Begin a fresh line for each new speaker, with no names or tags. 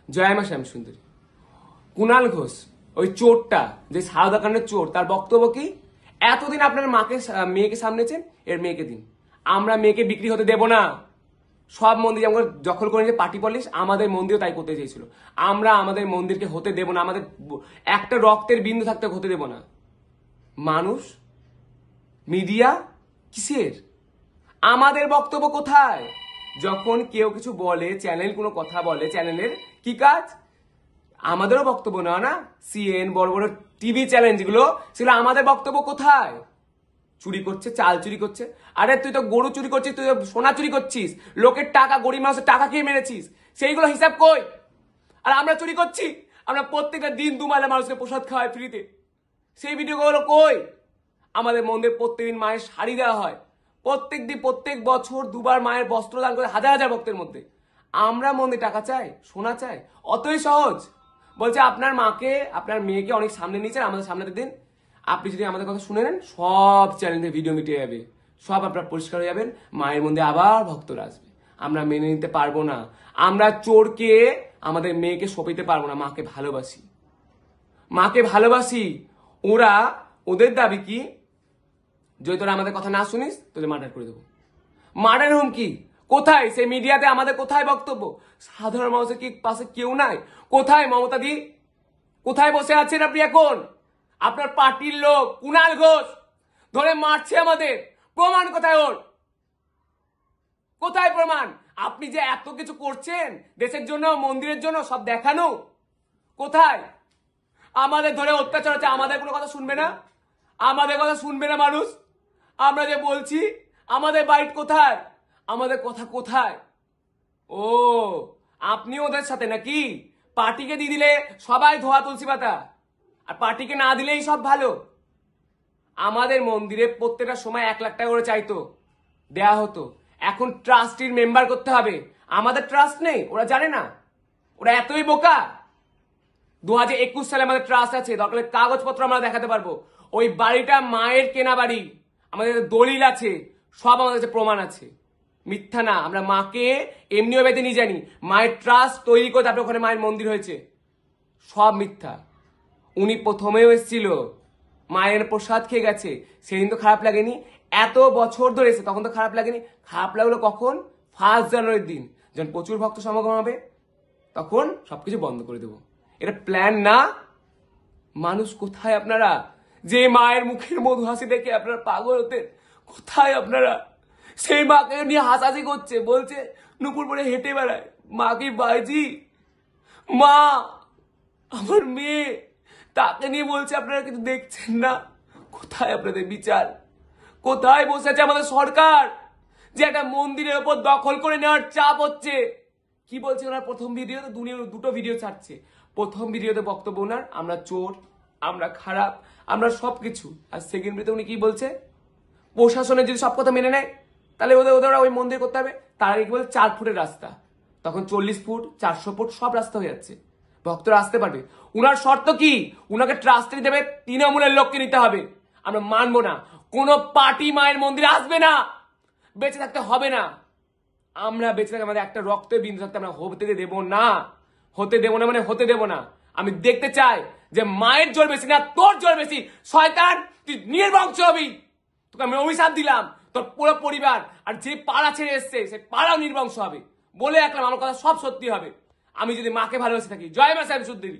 জয় মা শ্যাম সুন্দরী। কুণাল ঘোষ ওই চোরটা, যে সারদাকাণ্ডের চোর, তার বক্তব্য কি? এতদিন আপনার মেয়েকে সামনেছেন, এর মেয়েকে দিন, আমরা মেয়েকে বিক্রি হতে দেব না। সব মন্দির যেমন দখল করে নিয়ে পার্টি পলিশ, আমাদের মন্দিরও তাই করতে চেয়েছিল। আমরা আমাদের মন্দিরকে হতে দেব না, আমাদের একটা রক্তের বিন্দু থাকতে হতে দেব না। মানুষ, মিডিয়া কিসের? আমাদের বক্তব্য কোথায়? যখন কেউ কিছু বলে, চ্যানেল কোনো কথা বলে, চ্যানেলের কি কাজ? আমাদেরও বক্তব্য নেওয়া না। সিএন, বড় বড় টিভি চ্যানেল যেগুলো, সেগুলো আমাদের বক্তব্য কোথায়? চুরি করছে, চাল চুরি করছে। আরে তুই তো গরু চুরি করছিস, তুই তো সোনা চুরি করছিস, লোকের টাকা, গরিব মানুষের টাকা খেয়ে মেরেছিস, সেইগুলো হিসাব কই? আর আমরা চুরি করছি, আমরা প্রত্যেকটা দিন দুমালে মানুষকে প্রসাদ খাওয়াই ফ্রিতে, সেই ভিডিওগুলো কই? আমাদের মন্দিরে প্রত্যেকদিন মায়ের শাড়ি দেওয়া হয়, প্রত্যেক বছর দুবার মায়ের বস্ত্র দান করে হাজার হাজার ভক্তের মধ্যে। আমরা মন্দির টাকা চাই, সোনা চাই? অতই সহজ? বলছে আপনার মাকে, আপনার মেয়েকে অনেক সামনে নিয়েছেন, আমাদের সামনে দিন। আপনি যদি আমাদের কথা শুনে নেন, সব চ্যানেলে ভিডিও মিটে যাবে, সব আপনার পরিষ্কার হয়ে যাবেন, মায়ের মধ্যে আবার ভক্তরা আসবে। আমরা মেনে নিতে পারবো না, আমরা চোরকে আমাদের মেয়েকে সঁপিতে পারবো না। মাকে ভালোবাসি, মাকে ভালোবাসি। ওরা, ওদের দাবি কি? যদি তোরা আমাদের কথা না শুনিস, তোদের মার্ডার করে দেবো। মার্ডার হুমকি কোথায়? সেই মিডিয়াতে আমাদের কোথায় বক্তব্য? সাধারণ মানুষের কি পাশে কেউ নাই? কোথায় মমতা দি? কোথায় বসে আছেন আপনি এখন? আপনার পার্টির লোক কুণাল ঘোষ ধরে মারছে আমাদের, প্রমাণ কোথায় ওর? কোথায় প্রমাণ? আপনি যে এত কিছু করছেন দেশের জন্য, মন্দিরের জন্য, সব দেখানো কোথায়? আমাদের ধরে অত্যাচার হচ্ছে, আমাদের কোনো কথা শুনবে না, আমাদের কথা শুনবে না মানুষ। আমরা যে বলছি, আমাদের বাইট কোথায়? আমাদের কথা কোথায়? ও, আপনি ওদের সাথে নাকি? পার্টিকে দিয়ে দিলে সবাই ধোয়া তুলসী পাতা, আর পার্টিকে না দিলেই সব ভালো। আমাদের মন্দিরে প্রত্যেকটা সময় 1 লাখ টাকা করে চাইতো, দেয়া হতো। এখন ট্রাস্টির মেম্বার করতে হবে। আমাদের ট্রাস্ট নেই, ওরা জানে না? ওরা এতই বোকা? 2021 সালে আমাদের ট্রাস্ট আছে, দরকার হলে কাগজপত্র আমরা দেখাতে পারবো। ওই বাড়িটা মায়ের কেনা বাড়ি, আমাদের দলিল আছে, সব আমাদের কাছে প্রমাণ আছে। মিথ্যা না, আমরা মাকে এমনিও বেঁধে নিয়ে জানি, মায়ের ট্রাস্ট তৈরি করে তারপরে ওখানে মায়ের মন্দির হয়েছে। সব মিথ্যা। উনি প্রথমেও এসেছিল, মায়ের প্রসাদ খেয়ে গেছে, সেদিন তো খারাপ লাগেনি? এত বছর ধরে এসে, তখন তো খারাপ লাগেনি? খারাপ লাগলো কখন? 1 জানুয়ারির দিন, যখন প্রচুর ভক্ত সমাগম হবে, তখন সবকিছু বন্ধ করে দেবো। এটা প্ল্যান না। মানুষ কোথায় আপনারা? যে মায়ের মুখের মধু হাসি দেখে আপনারা পাগল হতেন, কোথায় আপনারা? সেই মাকে নিয়ে হাসাহাসি করছে, বলছে নুপুর পরে হেঁটে বেড়ায়, মা কি বাইজি? মা আমার মেয়ে, তাকে নিয়ে বলছে, আপনারা কিন্তু দেখছেন না? কোথায় আপনাদের বিচার? কোথায় বসে আছে আমাদের সরকার, যে একটা মন্দিরের ওপর দখল করে নেওয়ার চাপ হচ্ছে? কি বলছে ওনার প্রথম ভিডিওতে? দুটো ভিডিও ছাড়ছে। প্রথম ভিডিওতে বক্তব্য ওনার, আমরা চোর, আমরা খারাপ, আমরা সবকিছু। আর সেকেন্ড ভিডিওতে উনি কি বলছে? প্রশাসনের যদি সব কথা মেনে নেয়, তাহলে ওদের ওই মন্দির করতে হবে। তার আগে কি বলে? 4 ফুটের রাস্তা, তখন 40 ফুট, 400 ফুট সব রাস্তা হয়ে যাচ্ছে, ভক্তরা আসতে পারবে। উনার শর্ত কি? উনাকে ট্রাস্টে দেবে, তৃণমূলের লোককে নিতে হবে। আমরা মানবো না, কোনো পার্টি মায়ের মন্দিরে আসবে না, বেঁচে থাকতে হবে না। আমরা বেঁচে থাকতে, আমাদের একটা রক্তের বিন্দু থাকতে আমরা হতে দেবো না। হতে দেবো না মানে হতে দেবো না। আমি দেখতে চাই যে মায়ের জোর বেশি না তোর জোর বেশি। শয়তান, তুই নির্বংশ হবি। তোকে আমি অভিশাপ দিলাম, তোর পুরো পরিবার আর যে পাড়া ছেড়ে এসছে সে পাড়াও নির্বংশ হবে। বলে রাখলাম, আমার কথা সব সত্যি হবে। আমি যদি মাকে ভালোবেসে থাকি। জয় মা শ্যাম সুন্দরী।